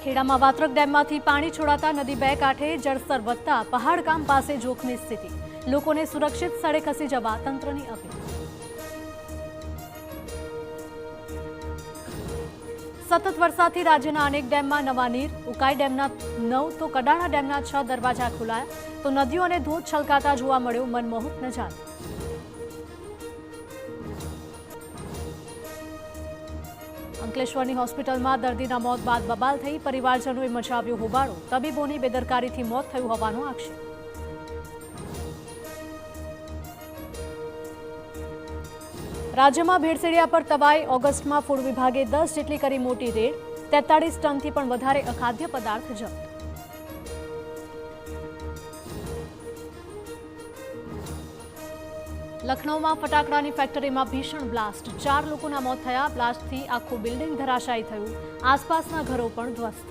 ખેડામાં વાત્રક ડેમમાંથી પાણી છોડાતા નદી બે કાંઠે જળસ્તર વધતા પહાડગામ પાસે જોખમી સ્થિતિ, લોકોને સુરક્ષિત સ્થળે ખસી જવા તંત્રની અપીલ। સતત વરસાદથી રાજ્યના અનેક ડેમમાં નવા નીર, ઉકાઈ ડેમના 9 તો કડાણા ડેમના 6 દરવાજા ખોલાયા તો નદીઓ અને ધોધ છલકાતા જોવા મળ્યો મનમોહક નજારો। અંકલેશ્વરની હોસ્પિટલમાં દર્દીના મોત બાદ બબાલ થઈ, પરિવારજનોએ મચાવ્યો હોબાળો, તબીબોની બેદરકારીથી મોત થયું હોવાનો આક્ષેપ। રાજ્યમાં ભેળસેળિયા પર તવાઈ, ઓગસ્ટમાં ફૂડ વિભાગે 10 જેટલી કરી મોટી રેડ, 43 ટનથી પણ વધારે અખાદ્ય પદાર્થ જપ્ત। લખનૌમાં ફટાકડાની ફેક્ટરીમાં ભીષણ બ્લાસ્ટ, 4 લોકોના મોત થયા। બ્લાસ્ટથી આખું બિલ્ડિંગ ધરાશાયી થયું, આસપાસના ઘરો પણ ધ્વસ્ત।